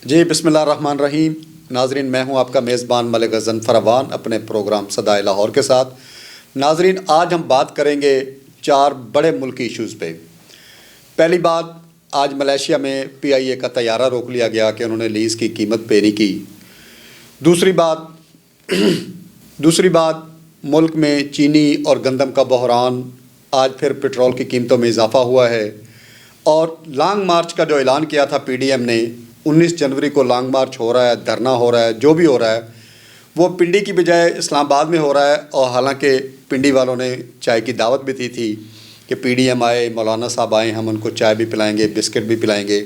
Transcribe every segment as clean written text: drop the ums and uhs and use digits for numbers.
جی بسم اللہ الرحمن الرحیم. ناظرین، میں ہوں آپ کا میزبان ملک غزن فروان اپنے پروگرام صدائے لاہور کے ساتھ. ناظرین، آج ہم بات کریں گے 4 بڑے ملکی ایشوز پہ. پہلی بات، آج ملیشیا میں PIA کا طیارہ روک لیا گیا کہ انہوں نے لیز کی قیمت پے نہیں کی. دوسری بات ملک میں چینی اور گندم کا بحران، آج پھر پٹرول کی قیمتوں میں اضافہ ہوا ہے. اور لانگ مارچ کا جو اعلان کیا تھا PDM نے، 19 جنوری کو لانگ مارچ ہو رہا ہے، دھرنا ہو رہا ہے، جو بھی ہو رہا ہے وہ پنڈی کی بجائے اسلام آباد میں ہو رہا ہے. اور حالانکہ پنڈی والوں نے چائے کی دعوت بھی دی تھی کہ PDM آئے، مولانا صاحب آئیں، ہم ان کو چائے بھی پلائیں گے، بسکٹ بھی پلائیں گے،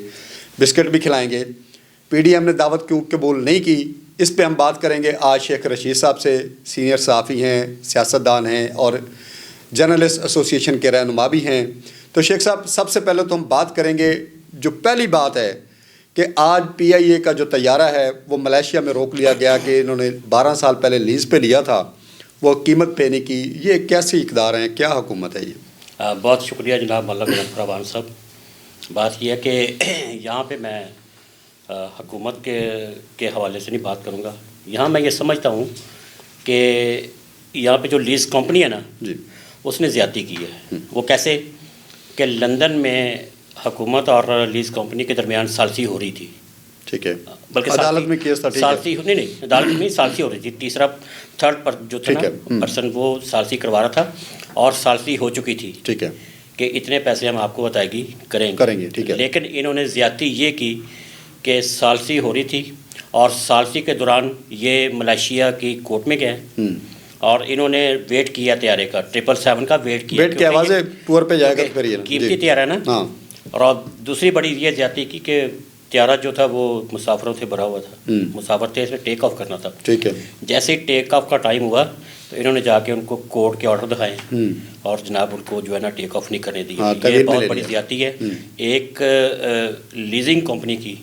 بسکٹ بھی کھلائیں گے. PDM نے دعوت کیوں قبول نہیں کی، اس پہ ہم بات کریں گے آج شیخ رشید صاحب سے. سینئر صحافی ہیں، سیاستدان ہیں اور جرنلسٹ ایسوسی ایشن کے رہنما بھی ہیں. تو شیخ صاحب، سب سے پہلے تو ہم بات کریں گے، جو پہلی بات ہے کہ آج PIA کا جو طیارہ ہے وہ ملیشیا میں روک لیا گیا کہ انہوں نے 12 سال پہلے لیز پہ لیا تھا، وہ قیمت پے نہیں کی. یہ کیسی اقدار ہیں، کیا حکومت ہے یہ؟ بہت شکریہ جناب ملک فروان صاحب. بات یہ ہے کہ یہاں پہ میں حکومت کے حوالے سے نہیں بات کروں گا. یہاں میں یہ سمجھتا ہوں کہ یہاں پہ جو لیز کمپنی ہے نا جی، اس نے زیادتی کی ہے. وہ کیسے کہ لندن میں حکومت اور لیز کمپنی کے درمیان ثالثی ہو رہی تھی. ٹھیک ہے، بلکہ عدالت میں کیس تھا. ٹھیک ہے، ثالثی نہیں عدالت میں ثالثی ہو رہی تھی. تھرڈ پر جو تھا نا پرسن، وہ ثالثی کروا رہا تھا اور ثالثی ہو چکی تھی. ٹھیک ہے، کہ اتنے پیسے ہم آپ کو ادائیگی کریں گے. ٹھیک ہے. لیکن انہوں نے زیادتی یہ کی کہ ثالثی ہو رہھی تھی اور ثالثی کے دوران یہ ملیشیا کی کورٹ میں گئے اور انہوں نے ویٹ کیا طیارے کا 777 کا ویٹ کیا. ویٹ کی آوازیں ٹور پہ جائے گا پھر یہ قیمتی طیارہ ہے نا. ہاں. اور دوسری بڑی یہ زیادتی کی کہ طیارہ جو تھا وہ مسافروں سے بھرا ہوا تھا. مسافر تھے، اس میں ٹیک آف کرنا تھا. ٹھیک ہے. جیسے ہی ٹیک آف کا ٹائم ہوا تو انہوں نے جا کے ان کو کورٹ کے آرڈر دکھائے اور جناب ان کو جو ہے نا ٹیک آف نہیں کرنے دیا. یہ بہت بڑی زیادتی ہے ایک لیزنگ کمپنی کی.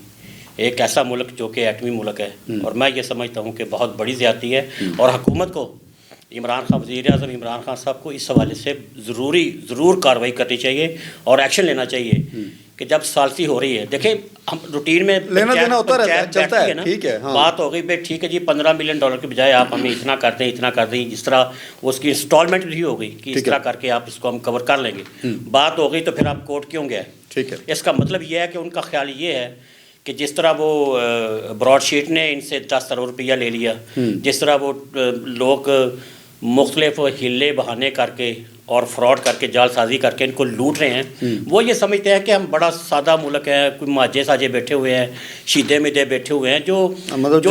ایک ایسا ملک جو کہ ایٹمی ملک ہے، اور میں یہ سمجھتا ہوں کہ بہت بڑی زیادتی ہے. اور حکومت کو، عمران خان، وزیر اعظم عمران خان صاحب کو اس حوالے سے ضرور کارروائی کرنی چاہیے اور ایکشن لینا چاہیے کہ جب ثالثی ہو رہی ہے. دیکھیں، ہم روٹین میں لینا دینا ہوتا رہتا ہے، چلتا ہے. ٹھیک ہے، بات ہو گئی بھائی ٹھیک ہے جی، $15 ملین کی بجائے آپ ہمیں اتنا کر دیں اتنا کر دیں. جس طرح اس کی انسٹالمنٹ بھی ہو گئی کہ اس طرح کر کے آپ اس کو ہم کور کر لیں گے. بات ہو گئی تو پھر آپ کورٹ کیوں گئے؟ ٹھیک ہے. اس کا مطلب یہ ہے کہ ان کا خیال یہ ہے کہ جس طرح وہ براڈ شیٹ نے ان سے 10 کروڑ روپیہ لے لیا، جس طرح وہ لوگ مختلف ہلے بہانے کر کے اور فراڈ کر کے، جال سازی کر کے ان کو لوٹ رہے ہیں، وہ یہ سمجھتے ہیں کہ ہم بڑا سادہ ملک ہے، کوئی ماجے ساجے بیٹھے ہوئے ہیں، شیدے میدے بیٹھے ہوئے ہیں، جو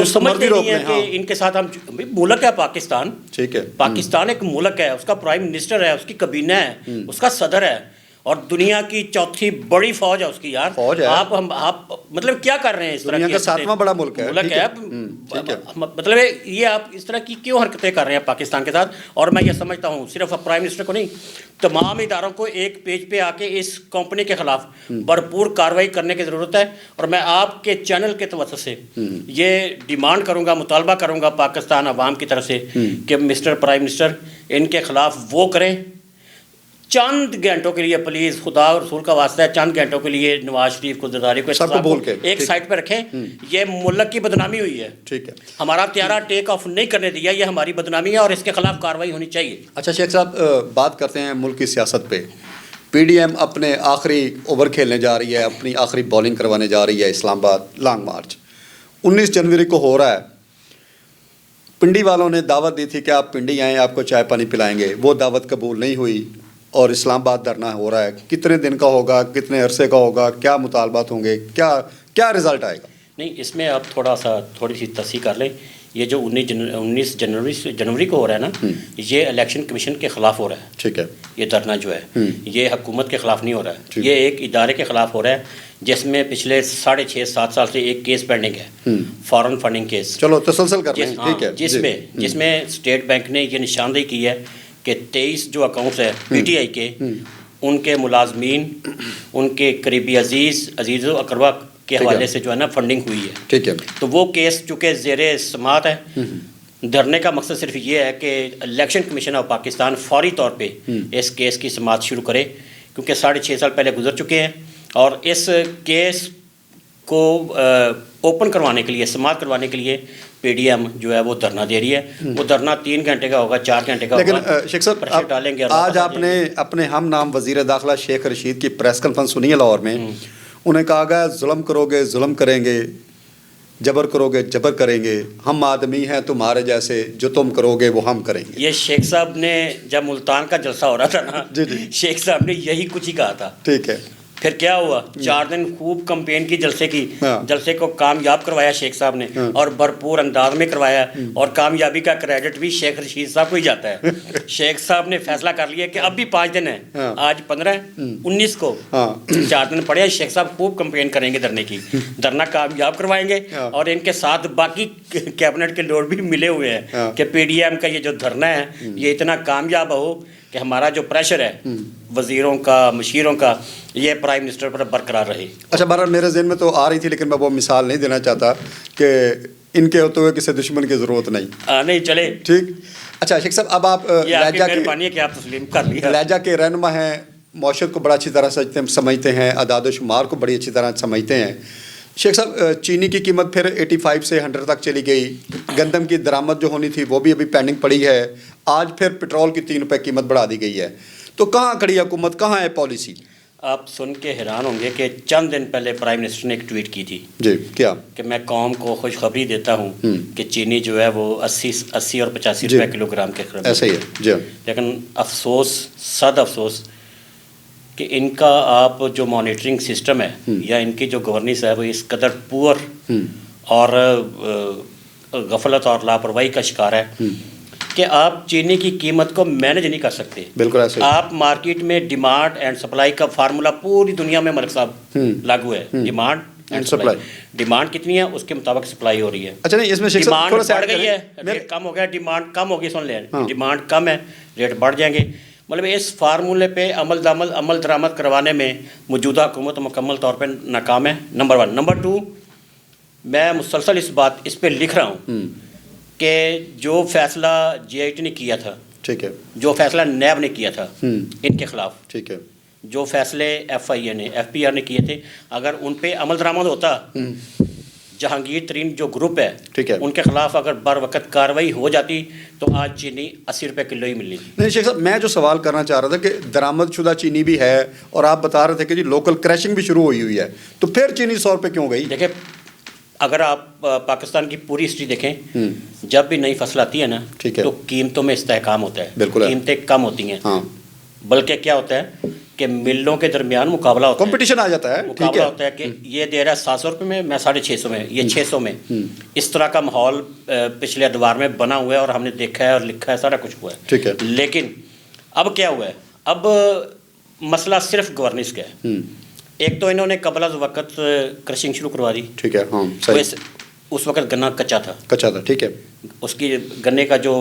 سمجھتے نہیں ہیں کہ ان کے ساتھ ہم. ملک ہے پاکستان. ٹھیک ہے. پاکستان ایک ملک ہے، اس کا پرائم منسٹر ہے، اس کی کابینہ ہے، اس کا صدر ہے، اور دنیا کی چوتھی بڑی فوج ہے اس کی. یار فوج ہے. آپ مطلب کیا کر رہے ہیں؟ اس طرح دنیا کا 7واں بڑا ملک ہے. مطلب یہ آپ اس طرح کی کیوں حرکتیں کر رہے ہیں پاکستان کے ساتھ؟ اور میں یہ سمجھتا ہوں صرف پرائم منسٹر کو نہیں، تمام اداروں کو ایک پیج پہ آ کے اس کمپنی کے خلاف بھرپور کارروائی کرنے کی ضرورت ہے. اور میں آپ کے چینل کے توسط سے یہ ڈیمانڈ کروں گا، مطالبہ کروں گا پاکستان عوام کی طرف سے کہ مسٹر پرائم منسٹر ان کے خلاف وہ کریں. چند گھنٹوں کے لیے پلیز، خدا اور رسول کا واسطہ ہے، چند گھنٹوں کے لیے نواز شریف کو، زرداری کو ایک سائٹ پہ رکھیں. یہ ملک کی بدنامی ہوئی ہے. ٹھیک ہے. ہمارا طیارہ ٹیک آف نہیں کرنے دیا، یہ ہماری بدنامی ہے اور اس کے خلاف کارروائی ہونی چاہیے. اچھا شیخ صاحب، بات کرتے ہیں ملک کی سیاست پہ. PDM اپنے آخری اوور کھیلنے جا رہی ہے، اپنی آخری بالنگ کروانے جا رہی ہے اسلام آباد. لانگ مارچ 19 جنوری کو ہو رہا ہے. پنڈی والوں نے دعوت دی تھی کہ آپ پنڈی آئیں، آپ کو چائے پانی پلائیں گے. وہ دعوت قبول نہیں ہوئی اور اسلام آباد دھرنا ہو رہا ہے. کتنے دن کا ہوگا، کتنے عرصے کا ہوگا، کیا مطالبات ہوں گے، کیا رزلٹ آئے گا؟ نہیں، اس میں آپ تھوڑی سی تصحیح کر لیں. یہ جو 19 جنوری کو ہو رہا ہے نا، یہ الیکشن کمیشن کے خلاف ہو رہا ہے. ٹھیک ہے. یہ دھرنا جو ہے یہ حکومت کے خلاف نہیں ہو رہا ہے، یہ ایک ادارے کے خلاف ہو رہا ہے جس میں پچھلے 6.5-7 سال سے ایک کیس پینڈنگ ہے، فارن فنڈنگ کیس. چلو تسلسل کر لیں. ٹھیک ہے. جس میں اسٹیٹ بینک نے یہ نشاندہی کی ہے کہ 23 جو اکاؤنٹس ہیں PTI کے، ان کے ملازمین، ان کے قریبی عزیز و اقربا کے حوالے سے جو ہے نا فنڈنگ ہوئی ہے. ٹھیک ہے. تو وہ کیس چونکہ زیر سماعت ہے. دھرنے کا مقصد صرف یہ ہے کہ الیکشن کمیشن آف پاکستان فوری طور پہ اس کیس کی سماعت شروع کرے، کیونکہ 6.5 سال پہلے گزر چکے ہیں اور اس کیس کو اوپن کروانے کے لیے، سماعت کروانے کے لیے پی ڈی ایم جو ہے وہ دھرنا دے رہی ہے. وہ دھرنا 3 گھنٹے کا ہوگا، 4 گھنٹے کا ہوگا. لیکن شیخ صاحب پریشر ڈالیں گے. آج آپ نے اپنے ہم نام وزیر داخلہ شیخ رشید کی پریس کانفرنس سنی ہے لاہور میں. انہیں کہا گیا ظلم کرو گے ظلم کریں گے، جبر کرو گے جبر کریں گے، ہم آدمی ہیں تمہارے جیسے، جو تم کرو گے وہ ہم کریں گے. یہ شیخ صاحب نے جب ملتان کا جلسہ ہو رہا تھا نا، شیخ صاحب نے یہی کچھ ہی کہا تھا. ٹھیک ہے. پھر کیا ہوا؟ 4 دن خوب کمپین کی جلسے کو کامیاب کروایا شیخ صاحب نے، اور بھرپور انداز میں کروایا. اور کامیابی کا کریڈٹ بھی شیخ رشید صاحب کو ہی جاتا ہے. شیخ صاحب نے فیصلہ کر لیا کہ اب بھی 5 دن ہے، آج 15 ہے، 19 کو 4 دن پڑے ہیں. شیخ صاحب خوب کمپین کریں گے دھرنے کی، دھرنا کامیاب کروائیں گے. اور ان کے ساتھ باقی کیبنٹ کے لوگ بھی ملے ہوئے ہیں کہ پی ڈی ایم کا یہ جو دھرنا ہے یہ اتنا کامیاب ہو کہ ہمارا جو پریشر ہے وزیروں کا، مشیروں کا، یہ پرائم منسٹر پر برقرار رہے. اچھا، بہرحال میرے ذہن میں تو آ رہی تھی، لیکن میں وہ مثال نہیں دینا چاہتا کہ ان کے ہوتے ہوئے کسی دشمن کی ضرورت نہیں. نہیں چلے ٹھیک. اچھا شیخ صاحب، اب آپ مہربانی کہ آپ تسلیم کر لیا. لہجہ کے رہنما ہیں، معاشرت کو بڑا اچھی طرح سمجھتے ہیں، اعداد و شمار کو بڑی اچھی طرح سمجھتے ہیں. شیخ صاحب، چینی کی قیمت پھر 85 سے 100 تک چلی گئی. گندم کی درآمد جو ہونی تھی وہ بھی ابھی پینڈنگ پڑی ہے. آج پھر پٹرول کی 3 روپے قیمت بڑھا دی گئی ہے. تو کہاں کھڑی حکومت، کہاں ہے پالیسی؟ آپ سن کے حیران ہوں گے کہ چند دن پہلے پرائم منسٹر نے ایک ٹویٹ کی تھی. جی، کیا؟ کہ میں قوم کو خوشخبری دیتا ہوں کہ چینی جو ہے وہ 80 اور 85 روپے کلو گرام کے قریب. ایسا ہی ہے جی. لیکن افسوس، صد افسوس کہ ان کا آپ جو مانیٹرنگ سسٹم ہے یا ان کی جو گورننس ہے وہ اس قدر پور اور غفلت اور لاپرواہی کا شکار ہے کہ آپ چینی کی قیمت کو مینیج نہیں کر سکتے. بالکل ایسے. آپ مارکیٹ میں ڈیمانڈ اینڈ سپلائی کا فارمولا پوری دنیا میں ملک صاحب لاگو ہے. Demand and supply. ڈیمانڈ کتنی ہے اس کے مطابق سپلائی ہو رہی ہے. اچھا نہیں، اس میں ڈیمانڈ بڑھ گئی ہے، ریٹ کم ہو گیا، ڈیمانڈ کم ہوگی. سن لیں، ڈیمانڈ کم ہے، ریٹ بڑھ جائیں گے. مطلب اس فارمولے پہ عمل درآمد کروانے میں موجودہ حکومت مکمل طور پہ ناکام ہے. نمبر 1. نمبر 2، میں مسلسل اس پہ لکھ رہا ہوں کہ جو فیصلہ جی آئی ٹی نے کیا تھا، ٹھیک ہے، جو فیصلہ نیب نے کیا تھا ان کے خلاف، ٹھیک ہے، جو فیصلے ایف آئی اے نے، ایف پی آر نے کیے تھے، اگر ان پہ عمل درآمد ہوتا، جہانگیر ترین جو گروپ ہے، ٹھیک ہے، ان کے خلاف اگر بر وقت کارروائی ہو جاتی تو آج چینی 80 روپے کلو ہی ملنی تھی. نہیں شیخ صاحب، میں جو سوال کرنا چاہ رہا تھا کہ درآمد شدہ چینی بھی ہے اور آپ بتا رہے تھے کہ جی لوکل کریشنگ بھی شروع ہوئی ہے، تو پھر چینی 100 روپے کیوں گئی؟ دیکھیں، اگر آپ پاکستان کی پوری ہسٹری دیکھیں، جب بھی نئی فصل آتی ہے نا تو قیمتوں میں استحکام ہوتا ہے. قیمتیں کم ہوتی ہیں، بلکہ کیا ہوتا ہے کہ ملوں کے درمیان مقابلہ ہوتا ہے، کمپٹیشن آ جاتا ہے. مقابلہ ہوتا ہے کہ یہ دے رہا ہے 700 روپے میں، میں 650 میں، یہ 600 میں. اس طرح کا ماحول پچھلے ادوار میں بنا ہوا ہے اور ہم نے دیکھا ہے اور لکھا ہے، سارا کچھ ہوا ہے. ٹھیک ہے. لیکن اب کیا ہوا ہے؟ اب مسئلہ صرف گورننس کا ہے. ایک تو انہوں نے قبل از وقت کرشنگ شروع کروا دی. ٹھیک ہے. اس وقت گنا کچا تھا. ٹھیک ہے. اس کی گنے کا جو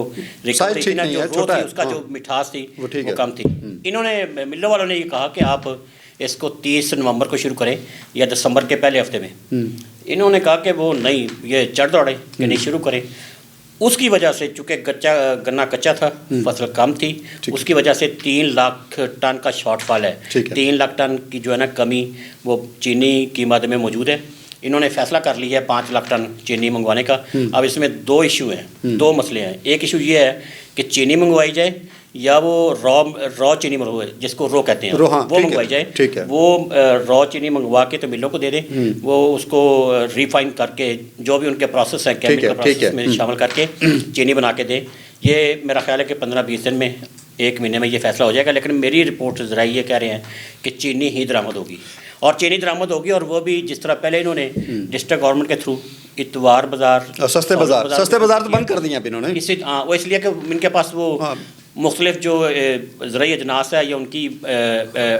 اس کا جو مٹھاس تھی وہ کم تھی. انہوں نے ملوں والوں نے یہ کہا کہ آپ اس کو 30 نومبر کو شروع کریں یا دسمبر کے پہلے ہفتے میں. انہوں نے کہا کہ وہ نہیں، یہ چڑھ دوڑے کہ نہیں شروع کریں. اس کی وجہ سے چونکہ گنا کچا تھا، فصل کم تھی، اس کی وجہ سے 3 لاکھ ٹن کا شارٹ فال ہے. 3 لاکھ ٹن کی جو ہے نا کمی وہ چینی کی مد میں موجود ہے. انہوں نے فیصلہ کر لیا ہے 5 لاکھ ٹن چینی منگوانے کا. اب اس میں 2 ایشو ہیں، 2 مسئلے ہیں. ایک ایشو یہ ہے کہ چینی منگوائی جائے یا وہ را چینی منگوائی، جس کو رو کہتے ہیں، وہ منگوائی جائے. وہ را چینی منگوا کے تو ملوں کو دے دیں، وہ اس کو ریفائن کر کے جو بھی ان کے پروسیس ہیں کیمیکل پروسیس میں شامل کر کے چینی بنا کے دیں. یہ میرا خیال ہے کہ 15-20 دن میں، 1 مہینے میں یہ فیصلہ ہو جائے گا. لیکن میری رپورٹ ذرا یہ کہہ رہے ہیں کہ چینی ہی درآمد ہوگی، اور چینی درآمد ہوگی، اور وہ بھی جس طرح پہلے انہوں نے ڈسٹرکٹ گورنمنٹ کے تھرو اتوار بازار، سستے بازار تو بند کر دیے اب انہوں نے. وہ اس لیے کہ ان کے پاس وہ مختلف جو زرعی اجناس ہے یا ان کی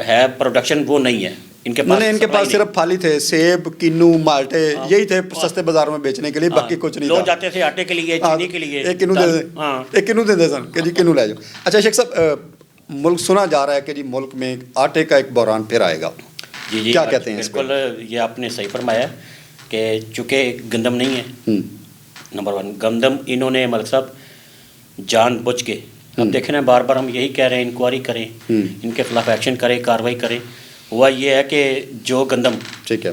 ہے پروڈکشن وہ نہیں ہے ان کے پاس صرف پھالی تھے، سیب، کنو، مالٹے، یہی تھے سستے بازاروں میں بیچنے کے لیے، باقی کچھ نہیں. لوگ جاتے تھے آٹے کے لیے، چینی کے لیے، ایک کنو دے دے سن کہ جی کنو لے جاؤ. اچھا شیخ صاحب، ملک سنا جا رہا ہے کہ جی ملک میں آٹے کا ایک بحران پھر آئے گا. جی کیا کہتے ہیں؟ بالکل، یہ آپ نے صحیح فرمایا کہ چونکہ گندم نہیں ہے، نمبر 1 گندم انہوں نے ملک صاحب جان بوجھ کے، اب دیکھیں نا بار بار ہم یہی کہہ رہے ہیں انکوائری کریں، ان کے خلاف ایکشن کریں، کارروائی کریں. ہوا یہ ہے کہ جو گندم، ٹھیک ہے،